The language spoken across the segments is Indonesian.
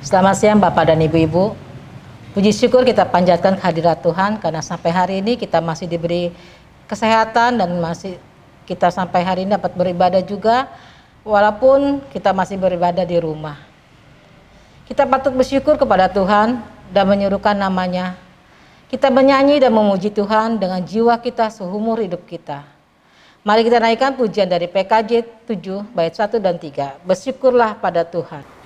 Selamat siang Bapak dan Ibu-Ibu. Puji syukur kita panjatkan kehadirat Tuhan karena sampai hari ini kita masih diberi kesehatan dan masih kita sampai hari ini dapat beribadah juga walaupun kita masih beribadah di rumah. Kita patut bersyukur kepada Tuhan dan menyerukan namanya. Kita menyanyi dan memuji Tuhan dengan jiwa kita seumur hidup kita. Mari kita naikkan pujian dari PKJ 7 bait 1 dan 3. Bersyukurlah pada Tuhan.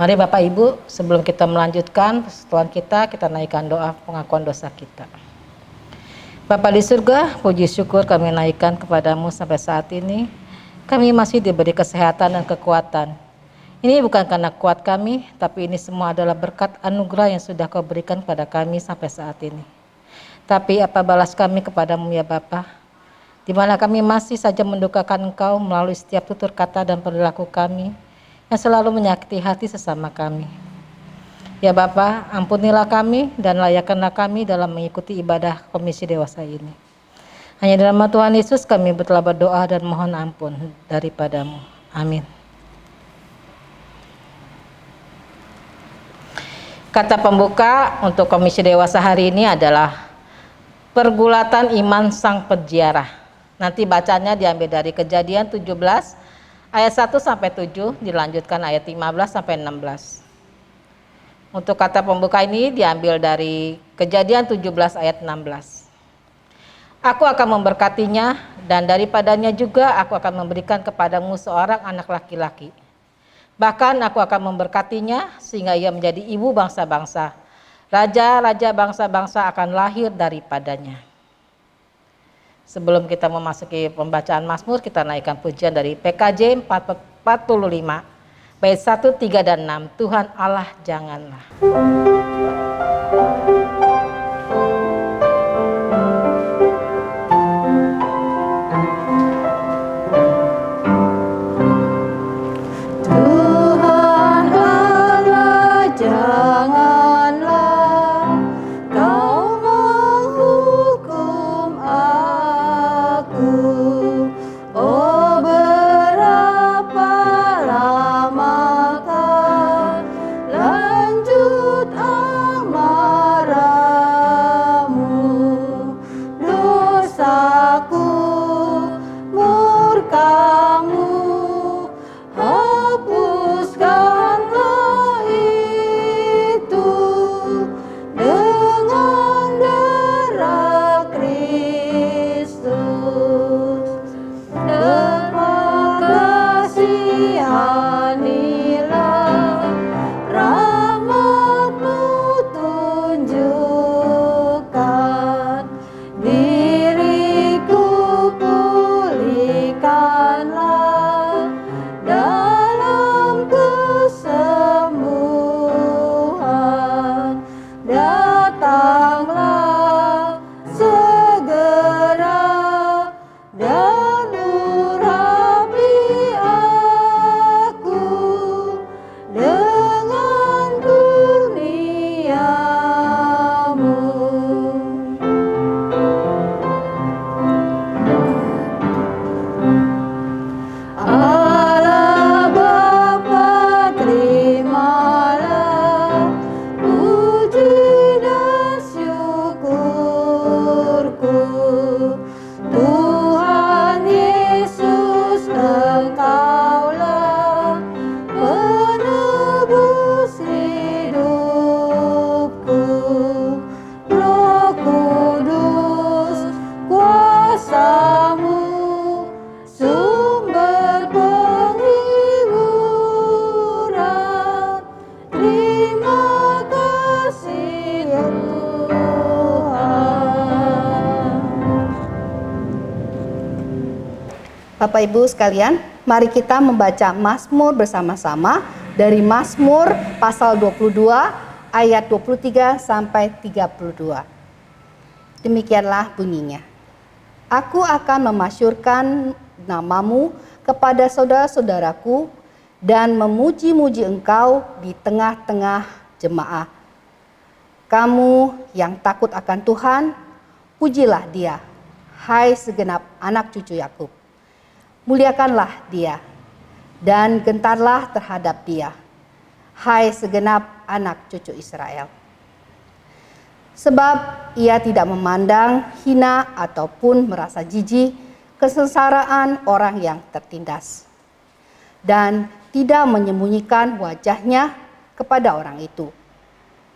Mari Bapak Ibu, sebelum kita melanjutkan persekutuan kita naikkan doa pengakuan dosa kita. Bapa di surga, puji syukur kami naikkan kepadamu sampai saat ini. Kami masih diberi kesehatan dan kekuatan. Ini bukan karena kuat kami, tapi ini semua adalah berkat anugerah yang sudah kau berikan pada kami sampai saat ini. Tapi apa balas kami kepadamu ya Bapa, di mana kami masih saja mendukakan Engkau melalui setiap tutur kata dan perilaku kami, yang selalu menyakiti hati sesama kami. Ya Bapa, ampunilah kami dan layakkanlah kami dalam mengikuti ibadah komisi dewasa ini. Hanya dalam nama Tuhan Yesus kami telah berdoa dan mohon ampun daripadamu. Amin. Kata pembuka untuk komisi dewasa hari ini adalah pergulatan iman sang peziarah. Nanti bacanya diambil dari Kejadian 17 ayat 1 sampai 7, dilanjutkan ayat 15 sampai 16. Untuk kata pembuka ini diambil dari Kejadian 17 ayat 16. Aku akan memberkatinya dan daripadanya juga aku akan memberikan kepadamu seorang anak laki-laki. Bahkan aku akan memberkatinya sehingga ia menjadi ibu bangsa-bangsa. Raja-raja bangsa-bangsa akan lahir daripadanya. Sebelum kita memasuki pembacaan Mazmur, kita naikkan pujian dari PKJ 45, bait 1, 3, dan 6. Tuhan Allah janganlah. Lanjut Bapak Ibu sekalian, mari kita membaca Mazmur bersama-sama dari Mazmur pasal 22 ayat 23 sampai 32. Demikianlah bunyinya. Aku akan memasyurkan namamu kepada saudara-saudaraku dan memuji-muji engkau di tengah-tengah jemaah. Kamu yang takut akan Tuhan, pujilah Dia, hai segenap anak cucu Yakub. Muliakanlah Dia dan gentarlah terhadap Dia, hai segenap anak cucu Israel. Sebab Ia tidak memandang hina ataupun merasa jijik kesengsaraan orang yang tertindas, dan tidak menyembunyikan wajahnya kepada orang itu.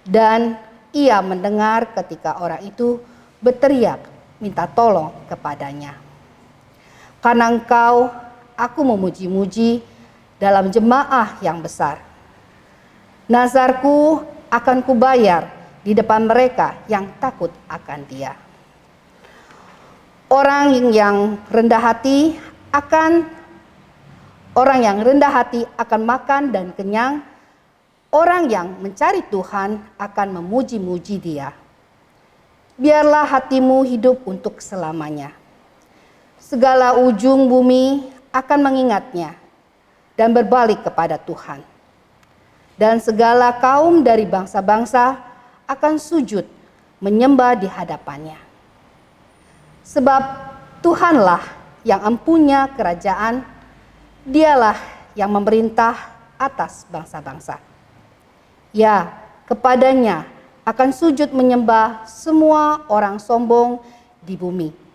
Dan Ia mendengar ketika orang itu berteriak minta tolong kepadanya. Karena engkau, aku memuji-muji dalam jemaah yang besar. Nazarku akan kubayar di depan mereka yang takut akan Dia. Orang yang rendah hati akan makan dan kenyang. Orang yang mencari Tuhan akan memuji-muji Dia. Biarlah hatimu hidup untuk selamanya. Segala ujung bumi akan mengingatnya dan berbalik kepada Tuhan. Dan segala kaum dari bangsa-bangsa akan sujud menyembah di hadapannya. Sebab Tuhanlah yang empunya kerajaan, Dialah yang memerintah atas bangsa-bangsa. Ya, kepadanya akan sujud menyembah semua orang sombong di bumi.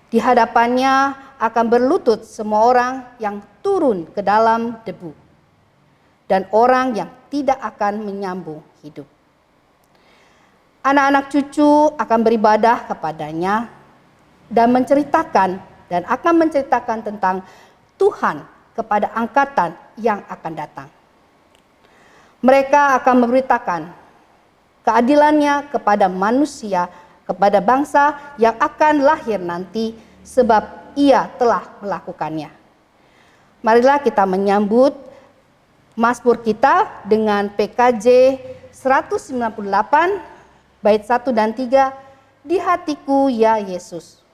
Di hadapannya akan berlutut semua orang yang turun ke dalam debu, dan orang yang tidak akan menyambung hidup. Anak-anak cucu akan beribadah kepadanya dan akan menceritakan tentang Tuhan kepada angkatan yang akan datang. Mereka akan memberitakan keadilannya kepada manusia, kepada bangsa yang akan lahir nanti, sebab Ia telah melakukannya. Marilah kita menyambut Mazmur kita dengan PKJ 198 bait 1 dan 3, Di Hatiku Ya Yesus.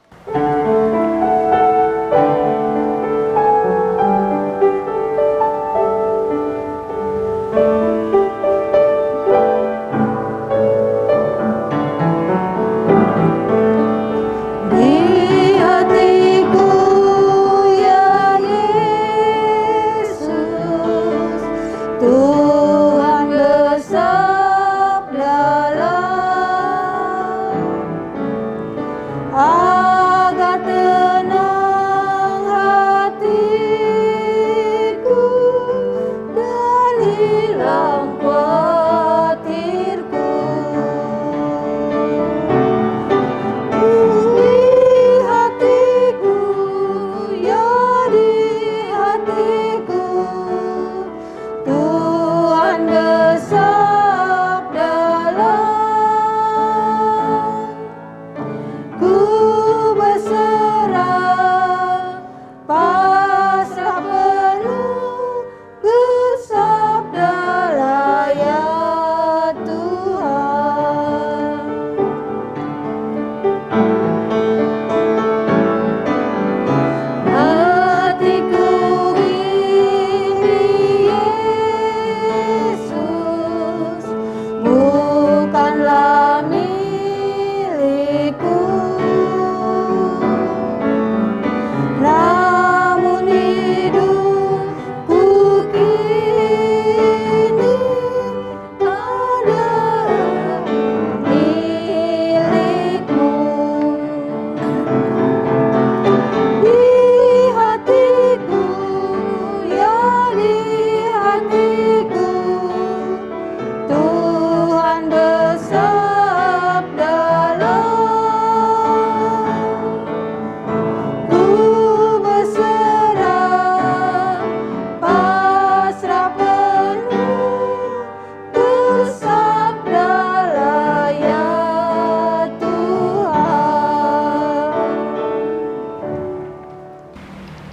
Ku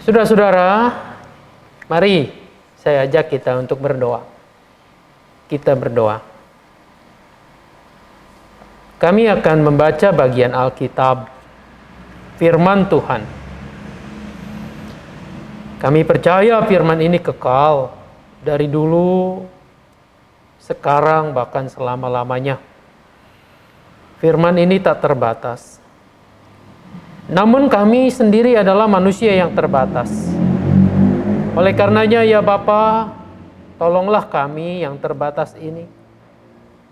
Saudara-saudara, mari saya ajak kita untuk berdoa. Kita berdoa. Kami akan membaca bagian Alkitab, firman Tuhan. Kami percaya firman ini kekal dari dulu, sekarang, bahkan selama-lamanya. Firman ini tak terbatas. Namun kami sendiri adalah manusia yang terbatas. Oleh karenanya ya Bapa, tolonglah kami yang terbatas ini,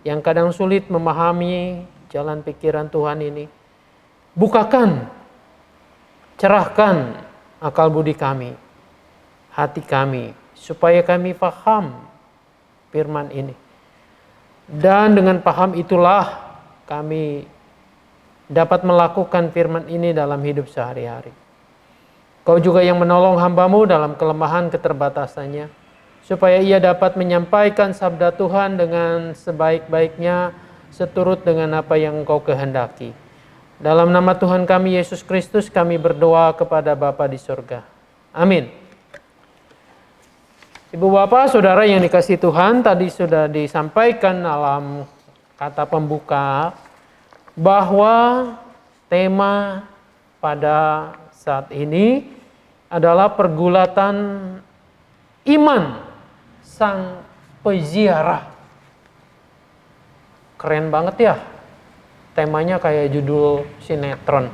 yang kadang sulit memahami jalan pikiran Tuhan ini. Bukakan, cerahkan akal budi kami, hati kami, supaya kami paham firman ini. Dan dengan paham itulah kami dapat melakukan firman ini dalam hidup sehari-hari. Kau juga yang menolong hamba-Mu dalam kelemahan keterbatasannya, supaya ia dapat menyampaikan sabda Tuhan dengan sebaik-baiknya, seturut dengan apa yang Engkau kehendaki. Dalam nama Tuhan kami Yesus Kristus kami berdoa kepada Bapa di surga. Amin. Ibu bapak, saudara yang dikasihi Tuhan, tadi sudah disampaikan dalam kata pembuka bahwa tema pada saat ini adalah pergulatan iman sang peziarah. Keren banget ya, temanya kayak judul sinetron.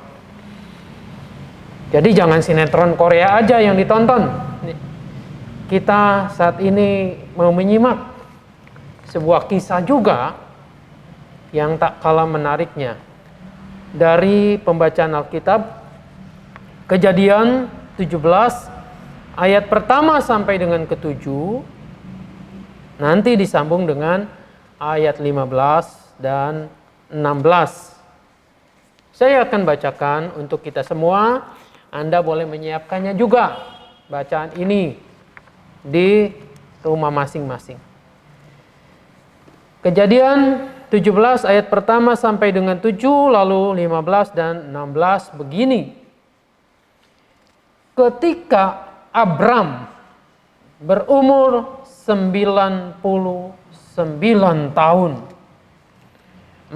Jadi jangan sinetron Korea aja yang ditonton. Kita saat ini mau menyimak sebuah kisah juga yang tak kalah menariknya dari pembacaan Alkitab, Kejadian 17 ayat pertama sampai dengan ke-7, nanti disambung dengan ayat 15 dan 16. Saya akan bacakan untuk kita semua. Anda boleh menyiapkannya juga bacaan ini di rumah masing-masing. Kejadian 17 ayat pertama sampai dengan 7, lalu 15 dan 16 begini. Ketika Abram berumur 99 tahun,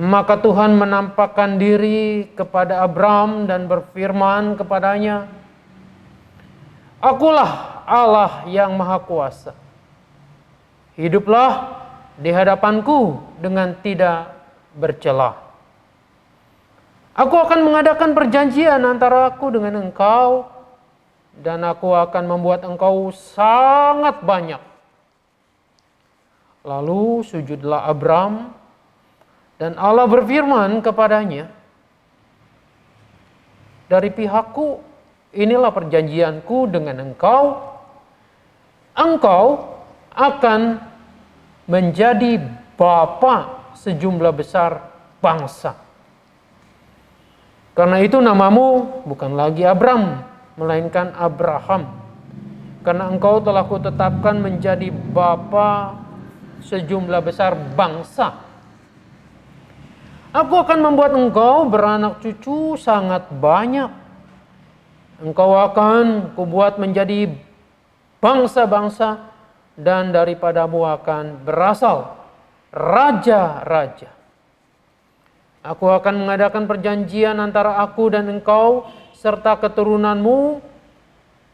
maka Tuhan menampakkan diri kepada Abram dan berfirman kepadanya, "Akulah Allah yang Maha Kuasa. Hiduplah di hadapanku dengan tidak bercela. Aku akan mengadakan perjanjian antara aku dengan engkau, dan aku akan membuat engkau sangat banyak." Lalu sujudlah Abram, dan Allah berfirman kepadanya, "Dari pihakku, inilah perjanjianku dengan engkau. Engkau akan menjadi bapa sejumlah besar bangsa. Karena itu namamu bukan lagi Abram, melainkan Abraham. Karena engkau telah kutetapkan menjadi bapa sejumlah besar bangsa. Aku akan membuat engkau beranak cucu sangat banyak. Engkau akan kubuat menjadi bangsa-bangsa, dan daripadamu akan berasal raja-raja. Aku akan mengadakan perjanjian antara aku dan engkau serta keturunanmu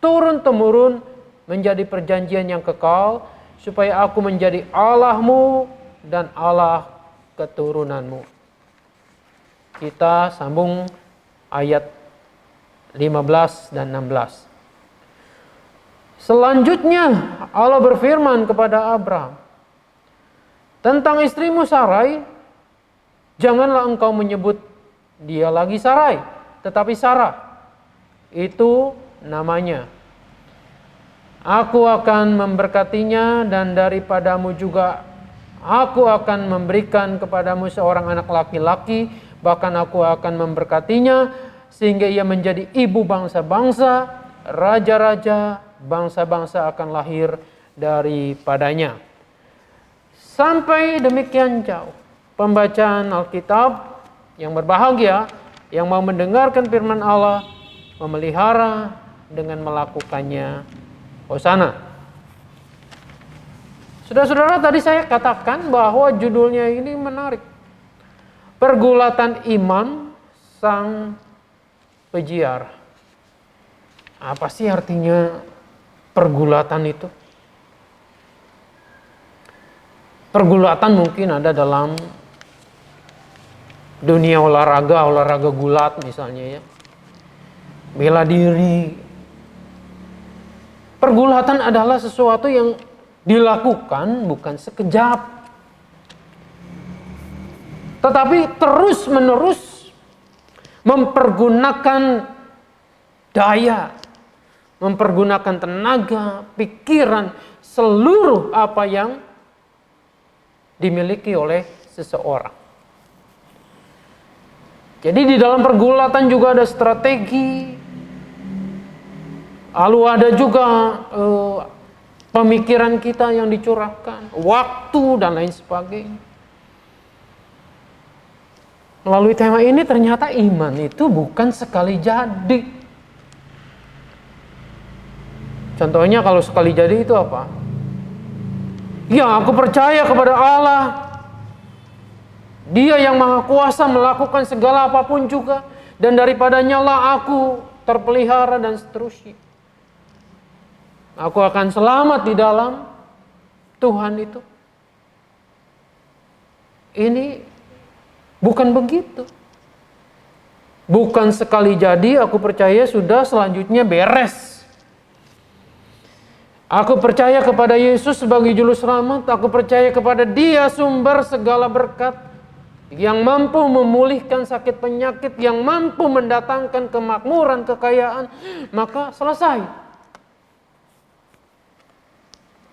turun-temurun menjadi perjanjian yang kekal, supaya aku menjadi Allahmu dan Allah keturunanmu." Kita sambung ayat 15 dan 16. Selanjutnya Allah berfirman kepada Abram, "Tentang istrimu Sarai, janganlah engkau menyebut dia lagi Sarai, tetapi Sarah. Itu namanya. Aku akan memberkatinya, dan daripadamu juga aku akan memberikan kepadamu seorang anak laki-laki. Bahkan aku akan memberkatinya, sehingga ia menjadi ibu bangsa-bangsa, raja-raja, bangsa-bangsa akan lahir daripadanya." Sampai demikian jauh pembacaan Alkitab. Yang berbahagia, yang mau mendengarkan firman Allah, memelihara, dengan melakukannya. Hosana. Saudara-saudara, tadi saya katakan bahwa judulnya ini menarik. Pergulatan iman sang peziarah. Apa sih artinya pergulatan itu? Pergulatan mungkin ada dalam dunia olahraga gulat misalnya ya. Bela diri. Pergulatan adalah sesuatu yang dilakukan bukan sekejap, tetapi terus-menerus mempergunakan daya, mempergunakan tenaga, pikiran, seluruh apa yang dimiliki oleh seseorang. Jadi di dalam pergulatan juga ada strategi, lalu ada juga pemikiran kita yang dicurahkan, waktu dan lain sebagainya. Melalui tema ini ternyata iman itu bukan sekali jadi. Contohnya kalau sekali jadi itu apa? Ya, aku percaya kepada Allah. Dia yang maha kuasa melakukan segala apapun juga. Dan daripadanya lah aku terpelihara dan seterusnya. Aku akan selamat di dalam Tuhan itu. Ini bukan begitu. Bukan sekali jadi, aku percaya sudah selanjutnya beres. Aku percaya kepada Yesus sebagai juru selamat. Aku percaya kepada Dia sumber segala berkat. Yang mampu memulihkan sakit penyakit. Yang mampu mendatangkan kemakmuran, kekayaan. Maka selesai.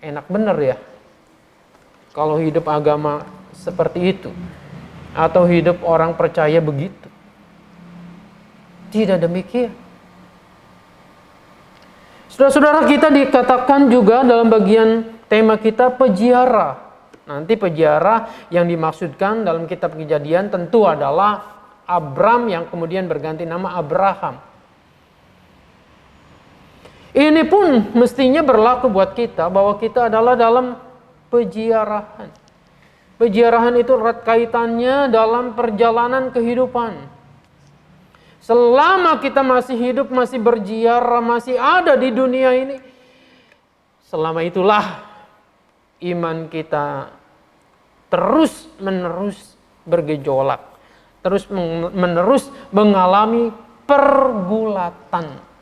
Enak bener ya kalau hidup agama seperti itu, atau hidup orang percaya begitu. Tidak demikian. Saudara-saudara, kita dikatakan juga dalam bagian tema kita peziarah. Nanti peziarah yang dimaksudkan dalam kitab Kejadian tentu adalah Abram yang kemudian berganti nama Abraham. Ini pun mestinya berlaku buat kita bahwa kita adalah dalam peziarahan. Peziarahan itu erat kaitannya dalam perjalanan kehidupan. Selama kita masih hidup, masih berziarah, masih ada di dunia ini, selama itulah iman kita terus-menerus bergejolak, terus-menerus mengalami pergulatan.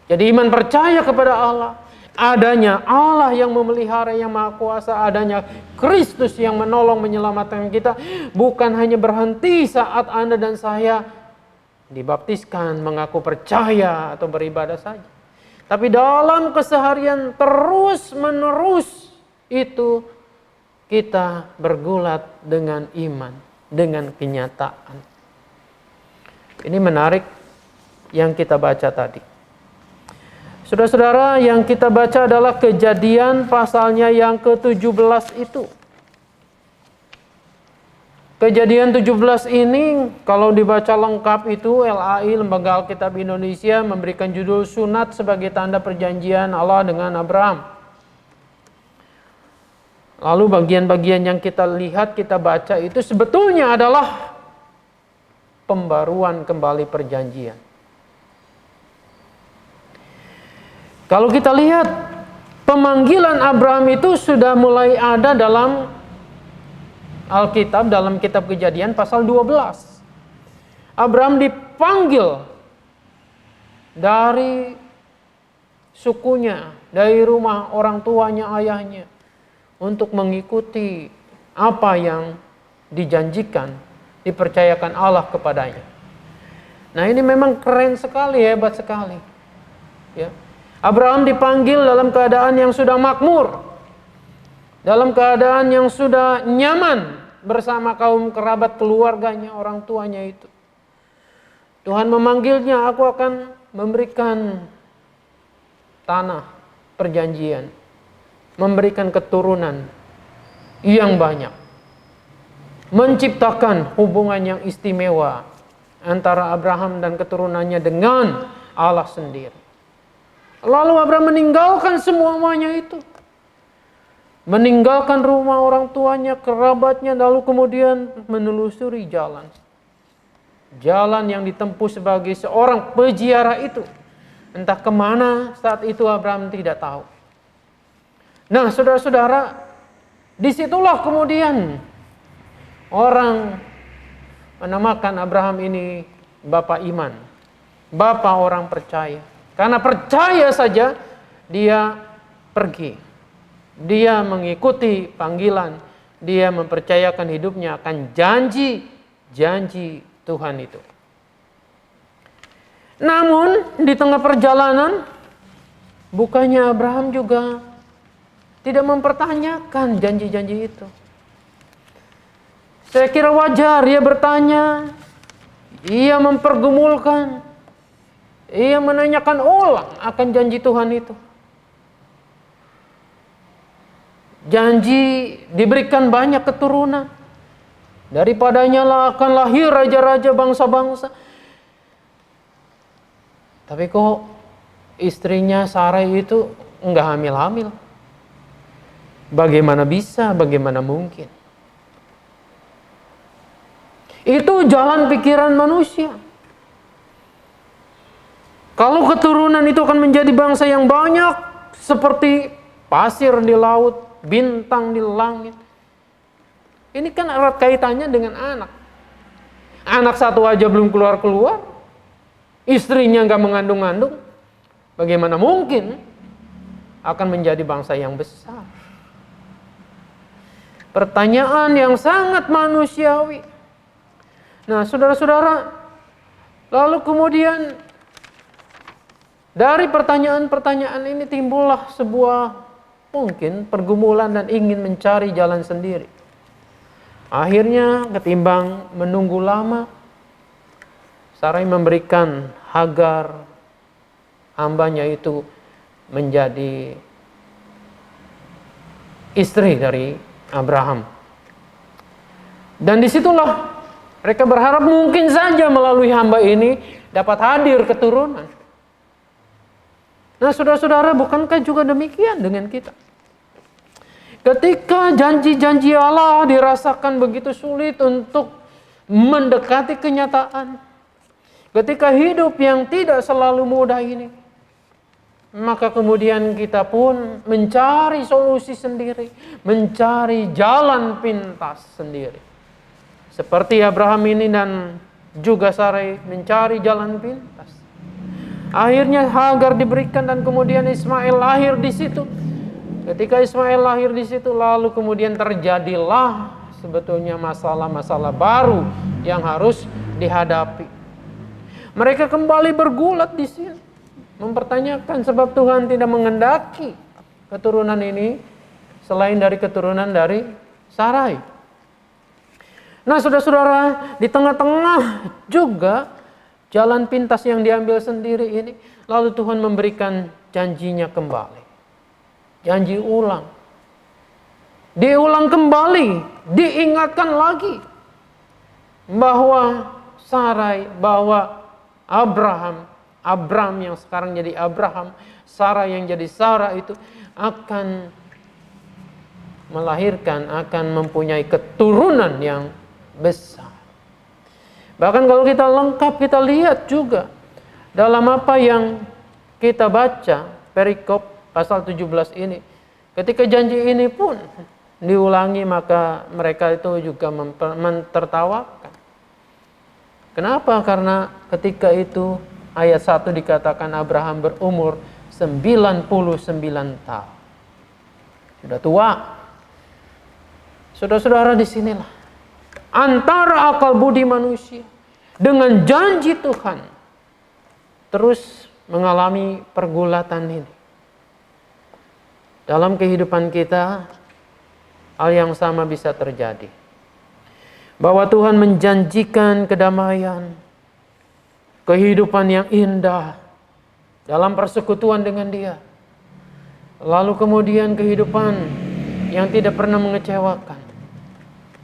Jadi iman percaya kepada Allah, adanya Allah yang memelihara, yang maha kuasa, adanya Kristus yang menolong menyelamatkan kita, bukan hanya berhenti saat Anda dan saya dibaptiskan, mengaku percaya atau beribadah saja. Tapi dalam keseharian terus-menerus itu kita bergulat dengan iman, dengan kenyataan. Ini menarik yang kita baca tadi. Saudara-saudara, yang kita baca adalah Kejadian pasalnya yang ke-17 itu. Kejadian 17 ini kalau dibaca lengkap itu LAI, Lembaga Alkitab Indonesia, memberikan judul sunat sebagai tanda perjanjian Allah dengan Abraham. Lalu bagian-bagian yang kita lihat, kita baca itu sebetulnya adalah pembaruan kembali perjanjian. Kalau kita lihat, pemanggilan Abraham itu sudah mulai ada dalam Alkitab, dalam kitab Kejadian pasal 12. Abraham dipanggil dari sukunya, dari rumah orang tuanya, ayahnya, untuk mengikuti apa yang dijanjikan, dipercayakan Allah kepadanya. Nah, ini memang keren sekali, hebat sekali. Ya. Abraham dipanggil dalam keadaan yang sudah makmur, dalam keadaan yang sudah nyaman bersama kaum kerabat keluarganya, orang tuanya itu. Tuhan memanggilnya, aku akan memberikan tanah perjanjian, memberikan keturunan yang banyak, menciptakan hubungan yang istimewa antara Abraham dan keturunannya dengan Allah sendiri. Lalu Abraham meninggalkan semuanya itu. Meninggalkan rumah orang tuanya, kerabatnya, lalu kemudian menelusuri jalan. Jalan yang ditempuh sebagai seorang peziarah itu. Entah kemana saat itu Abraham tidak tahu. Nah, saudara-saudara, disitulah kemudian orang menamakan Abraham ini Bapak Iman. Bapak orang percaya. Karena percaya saja dia pergi. Dia mengikuti panggilan. Dia mempercayakan hidupnya akan janji Tuhan itu. Namun di tengah perjalanan, bukannya Abraham juga tidak mempertanyakan janji-janji itu. Saya kira wajar ia bertanya, ia mempergumulkan, ia menanyakan ulang akan janji Tuhan itu. Janji diberikan banyak keturunan. Daripadanya lah akan lahir raja-raja bangsa-bangsa. Tapi kok istrinya Sarai itu enggak hamil-hamil? Bagaimana bisa? Bagaimana mungkin? Itu jalan pikiran manusia. Kalau keturunan itu akan menjadi bangsa yang banyak, seperti pasir di laut, bintang di langit. Ini kan erat kaitannya dengan anak. Anak satu aja belum keluar-keluar, istrinya nggak mengandung-andung. Bagaimana mungkin akan menjadi bangsa yang besar? Pertanyaan yang sangat manusiawi. Nah, saudara-saudara, lalu kemudian dari pertanyaan-pertanyaan ini timbullah sebuah mungkin pergumulan dan ingin mencari jalan sendiri. Akhirnya ketimbang menunggu lama, Sarai memberikan Hagar, hambanya itu, menjadi istri dari Abraham. Dan disitulah mereka berharap mungkin saja melalui hamba ini dapat hadir keturunan. Nah, saudara-saudara, bukankah juga demikian dengan kita? Ketika janji-janji Allah dirasakan begitu sulit untuk mendekati kenyataan, ketika hidup yang tidak selalu mudah ini, maka kemudian kita pun mencari solusi sendiri, mencari jalan pintas sendiri. Seperti Abraham ini dan juga Sarai mencari jalan pintas. Akhirnya Hagar diberikan dan kemudian Ismail lahir di situ. Ketika Ismail lahir di situ, lalu kemudian terjadilah sebetulnya masalah-masalah baru yang harus dihadapi. Mereka kembali bergulat di sini, mempertanyakan sebab Tuhan tidak mengendaki keturunan ini selain dari keturunan dari Sarai. Nah, saudara-saudara, di tengah-tengah juga jalan pintas yang diambil sendiri ini, lalu Tuhan memberikan janjinya kembali. Janji ulang. Diulang kembali, diingatkan lagi bahwa Sarai, bahwa Abram yang sekarang jadi Abraham, Sarah yang jadi Sarah itu akan melahirkan, akan mempunyai keturunan yang besar. Bahkan kalau kita lengkap, kita lihat juga dalam apa yang kita baca perikop pasal 17 ini, ketika janji ini pun diulangi, maka mereka itu juga mentertawakan. Kenapa? Karena ketika itu ayat 1 dikatakan Abraham berumur 99 tahun. Sudah tua. Saudara-saudara, disinilah antara akal budi manusia dengan janji Tuhan terus mengalami pergulatan ini. Dalam kehidupan kita, hal yang sama bisa terjadi. Bahwa Tuhan menjanjikan kedamaian, kehidupan yang indah dalam persekutuan dengan Dia. Lalu kemudian kehidupan yang tidak pernah mengecewakan.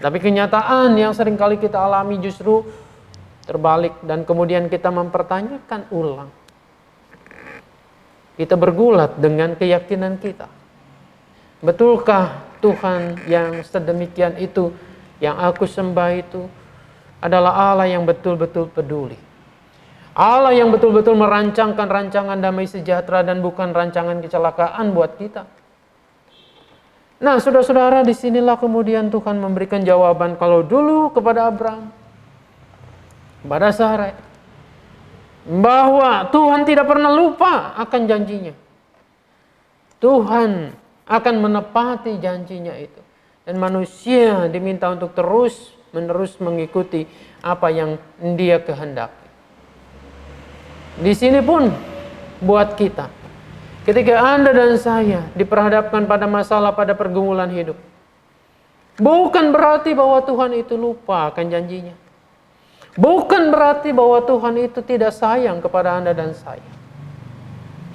Tapi kenyataan yang seringkali kita alami justru terbalik dan kemudian kita mempertanyakan ulang. kita bergulat dengan keyakinan kita. Betulkah Tuhan yang sedemikian itu, yang aku sembah itu, adalah Allah yang betul-betul peduli. Allah yang betul-betul merancangkan rancangan damai sejahtera dan bukan rancangan kecelakaan buat kita. Nah, saudara-saudara, disinilah kemudian Tuhan memberikan jawaban kalau dulu kepada Abraham, kepada Sarai, bahwa Tuhan tidak pernah lupa akan janjinya. Tuhan akan menepati janjinya itu. Dan manusia diminta untuk terus-menerus mengikuti apa yang Dia kehendaki. Di sini pun buat kita, ketika Anda dan saya diperhadapkan pada masalah, pada pergumulan hidup, bukan berarti bahwa Tuhan itu lupa akan janjinya. Bukan berarti bahwa Tuhan itu tidak sayang kepada Anda dan saya.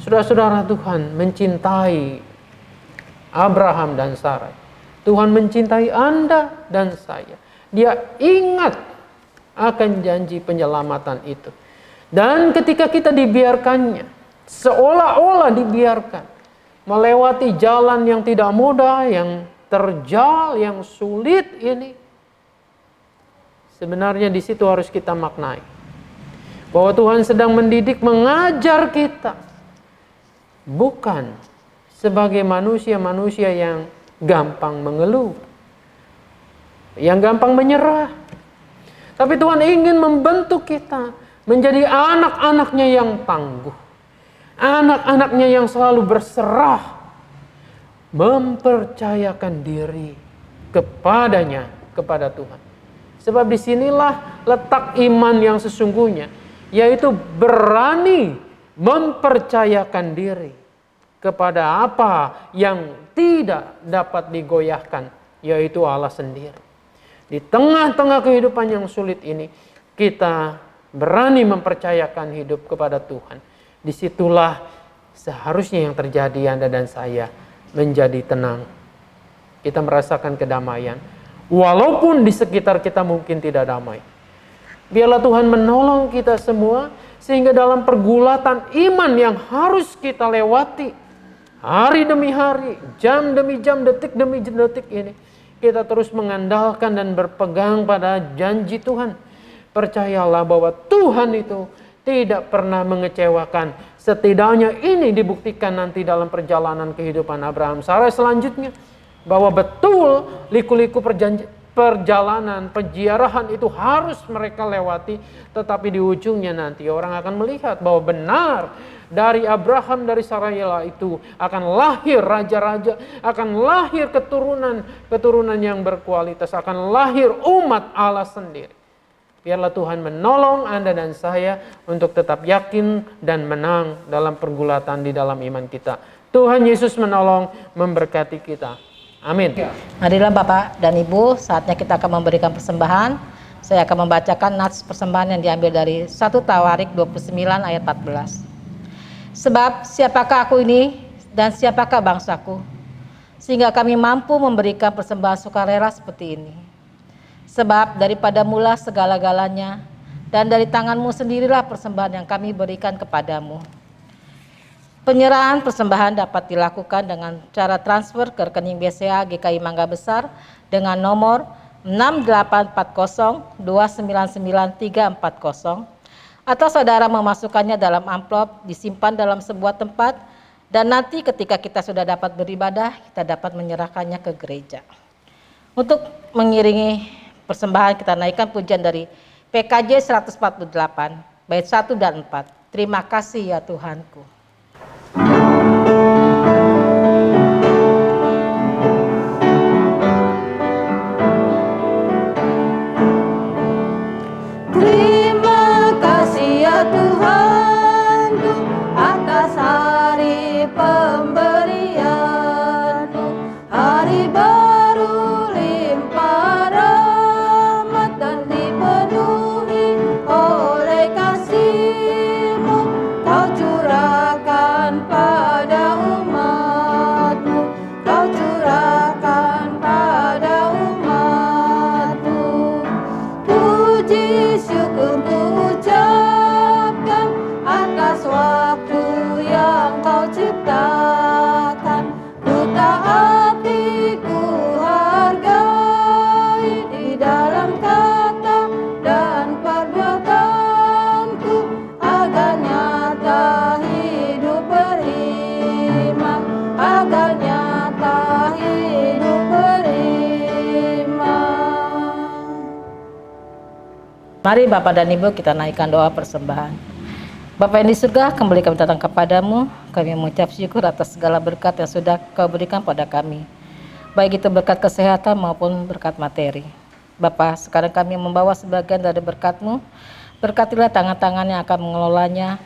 Saudara-saudara, Tuhan mencintai Abraham dan Sarai. Tuhan mencintai Anda dan saya. Dia ingat akan janji penyelamatan itu. Dan ketika kita dibiarkannya, seolah-olah dibiarkan melewati jalan yang tidak mudah, yang terjal, yang sulit ini, sebenarnya di situ harus kita maknai bahwa Tuhan sedang mendidik, mengajar kita, bukan sebagai manusia-manusia yang gampang mengeluh, yang gampang menyerah. Tapi Tuhan ingin membentuk kita menjadi anak-anaknya yang tangguh, anak-anaknya yang selalu berserah, mempercayakan diri kepadanya, kepada Tuhan. Sebab disinilah letak iman yang sesungguhnya, yaitu berani mempercayakan diri kepada apa yang tidak dapat digoyahkan, yaitu Allah sendiri. Di tengah-tengah kehidupan yang sulit ini, kita berani mempercayakan hidup kepada Tuhan. Disitulah seharusnya yang terjadi Anda dan saya menjadi tenang. Kita merasakan kedamaian. Walaupun di sekitar kita mungkin tidak damai. Biarlah Tuhan menolong kita semua, sehingga dalam pergulatan iman yang harus kita lewati, hari demi hari, jam demi jam, detik demi detik ini, kita terus mengandalkan dan berpegang pada janji Tuhan. Percayalah bahwa Tuhan itu tidak pernah mengecewakan. Setidaknya ini dibuktikan nanti dalam perjalanan kehidupan Abraham Sarai selanjutnya. Bahwa betul liku-liku perjalanan, penziarahan itu harus mereka lewati. Tetapi di ujungnya nanti orang akan melihat bahwa benar dari Abraham, dari Sarai itu akan lahir raja-raja, akan lahir keturunan yang berkualitas, akan lahir umat Allah sendiri. Biarlah Tuhan menolong Anda dan saya untuk tetap yakin dan menang dalam pergulatan di dalam iman kita. Tuhan Yesus menolong, memberkati kita. Amin. Marilah Bapak dan Ibu, saatnya kita akan memberikan persembahan. Saya akan membacakan nats persembahan yang diambil dari 1 Tawarik 29 ayat 14. Sebab siapakah aku ini dan siapakah bangsaku, sehingga kami mampu memberikan persembahan sukarela seperti ini. Sebab daripada mula segala-galanya, dan dari tanganmu sendirilah persembahan yang kami berikan kepadamu. Penyerahan persembahan dapat dilakukan dengan cara transfer ke rekening BCA GKI Mangga Besar dengan nomor 6840299340, atau saudara memasukkannya dalam amplop, disimpan dalam sebuah tempat, dan nanti ketika kita sudah dapat beribadah, kita dapat menyerahkannya ke gereja. Untuk mengiringi persembahan, kita naikkan pujian dari PKJ 148 bait 1 dan 4. Terima kasih ya Tuhanku. Terima kasih ya Tuhanku atas hari pemberian-Mu, hari baru limpah rahmat dan dipenuhi oleh kasih-Mu. Kau curahkan Mari Bapak dan Ibu kita naikkan doa persembahan. Bapa yang di surga, kembali kami datang kepadamu. Kami mengucap syukur atas segala berkat yang sudah Kau berikan pada kami. Baik itu berkat kesehatan maupun berkat materi. Bapa, sekarang kami membawa sebagian dari berkat-Mu. Berkatilah tangan-tangan yang akan mengelolanya.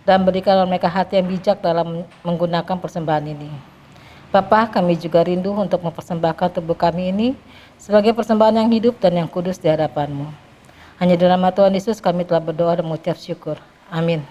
Dan berikanlah mereka hati yang bijak dalam menggunakan persembahan ini. Bapa, kami juga rindu untuk mempersembahkan tubuh kami ini sebagai persembahan yang hidup dan yang kudus di hadapan-Mu. Hanya dalam nama Tuhan Yesus kami telah berdoa dan mengucap syukur. Amin.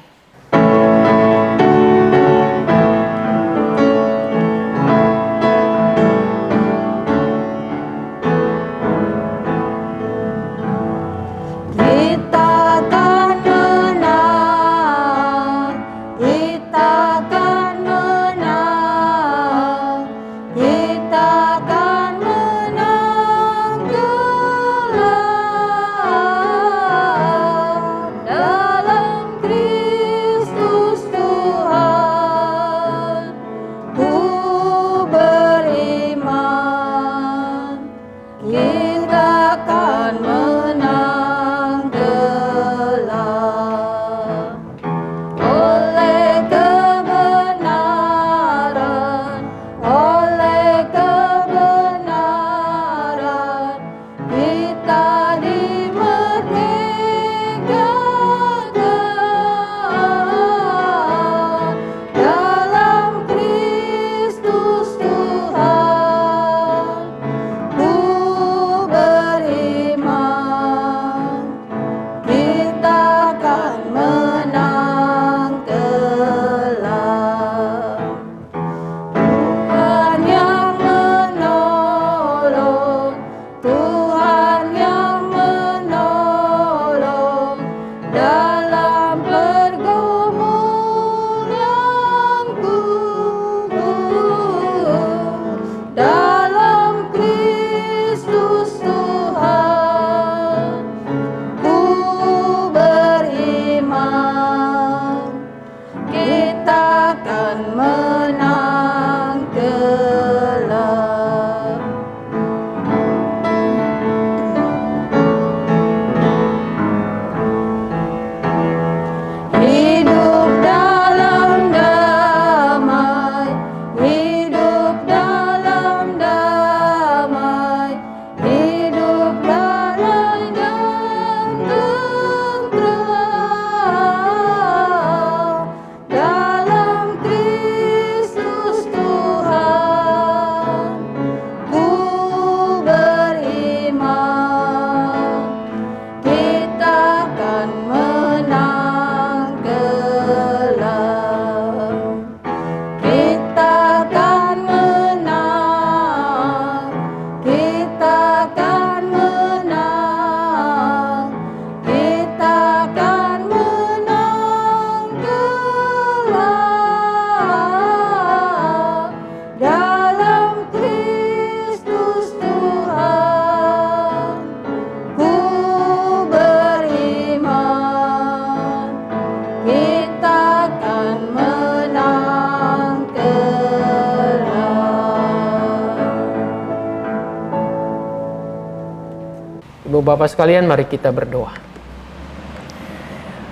Ibu Bapak sekalian, mari kita berdoa.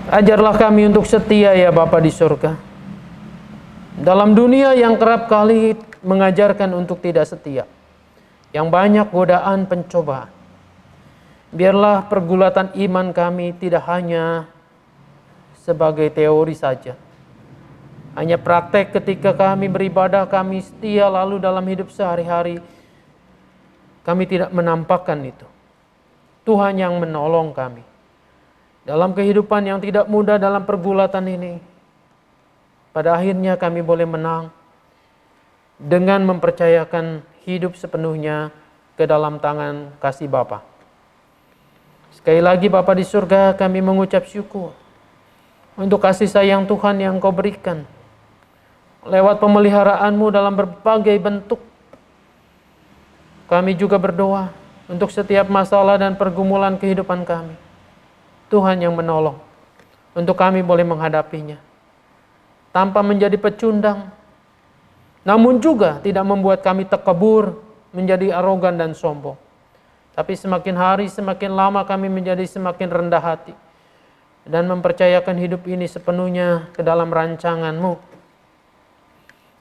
Ajarlah kami untuk setia ya Bapa di surga. Dalam dunia yang kerap kali mengajarkan untuk tidak setia, yang banyak godaan pencobaan, biarlah pergulatan iman kami tidak hanya sebagai teori saja, hanya praktek ketika kami beribadah, kami setia, lalu dalam hidup sehari-hari kami tidak menampakkan itu. Tuhan yang menolong kami dalam kehidupan yang tidak mudah dalam pergulatan ini. Pada akhirnya kami boleh menang dengan mempercayakan hidup sepenuhnya ke dalam tangan kasih Bapa. Sekali lagi Bapa di surga, kami mengucap syukur untuk kasih sayang Tuhan yang Kau berikan lewat pemeliharaan-Mu dalam berbagai bentuk. Kami juga berdoa untuk setiap masalah dan pergumulan kehidupan kami. Tuhan yang menolong untuk kami boleh menghadapinya tanpa menjadi pecundang, namun juga tidak membuat kami takabur, menjadi arogan dan sombong. Tapi semakin hari semakin lama kami menjadi semakin rendah hati dan mempercayakan hidup ini sepenuhnya ke dalam rancangan-Mu.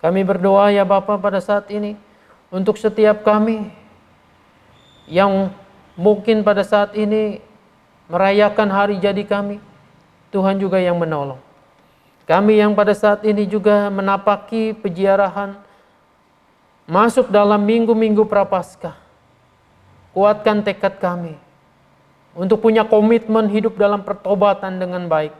Kami berdoa ya Bapa pada saat ini untuk setiap kami yang mungkin pada saat ini merayakan hari jadi kami, Tuhan juga yang menolong. Kami yang pada saat ini juga menapaki peziarahan, masuk dalam minggu-minggu Prapaskah, kuatkan tekad kami untuk punya komitmen hidup dalam pertobatan dengan baik.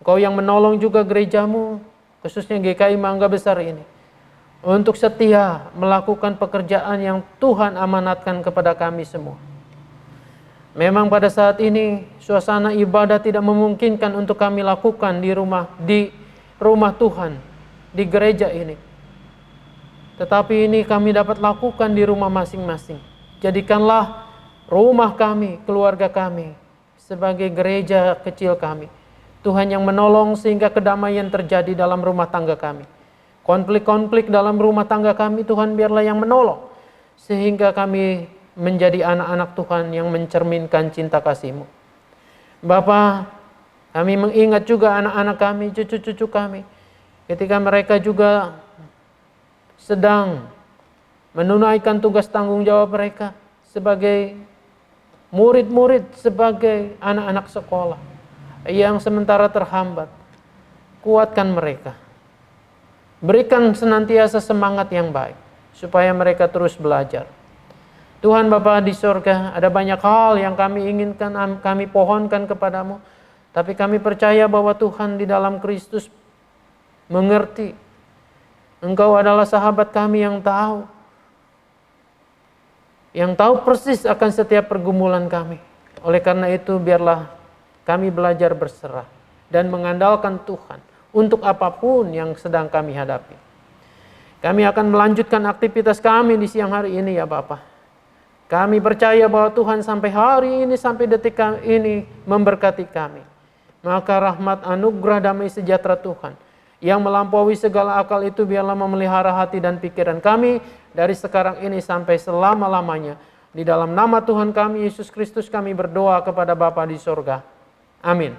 Engkau yang menolong juga gerejamu, khususnya GKI Mangga Besar ini, untuk setia melakukan pekerjaan yang Tuhan amanatkan kepada kami semua. Memang pada saat ini suasana ibadah tidak memungkinkan untuk kami lakukan di rumah Tuhan, di gereja ini. Tetapi ini kami dapat lakukan di rumah masing-masing. Jadikanlah rumah kami, keluarga kami sebagai gereja kecil kami. Tuhan yang menolong sehingga kedamaian terjadi dalam rumah tangga kami. Konflik-konflik dalam rumah tangga kami, Tuhan biarlah yang menolong. Sehingga kami menjadi anak-anak Tuhan yang mencerminkan cinta kasih-Mu. Bapa, kami mengingat juga anak-anak kami, cucu-cucu kami. Ketika mereka juga sedang menunaikan tugas tanggung jawab mereka sebagai murid-murid, sebagai anak-anak sekolah yang sementara terhambat. Kuatkan mereka. Berikan senantiasa semangat yang baik supaya mereka terus belajar. Tuhan Bapa di sorga, ada banyak hal yang kami inginkan, kami pohonkan kepadamu. Tapi kami percaya bahwa Tuhan di dalam Kristus mengerti. Engkau adalah sahabat kami yang tahu persis akan setiap pergumulan kami. Oleh karena itu biarlah kami belajar berserah dan mengandalkan Tuhan untuk apapun yang sedang kami hadapi. Kami akan melanjutkan aktivitas kami di siang hari ini ya Bapa. Kami percaya bahwa Tuhan sampai hari ini, sampai detik ini memberkati kami. Maka rahmat, anugerah, damai sejahtera Tuhan yang melampaui segala akal itu biarlah memelihara hati dan pikiran kami dari sekarang ini sampai selama-lamanya. Di dalam nama Tuhan kami Yesus Kristus kami berdoa kepada Bapa di sorga. Amin.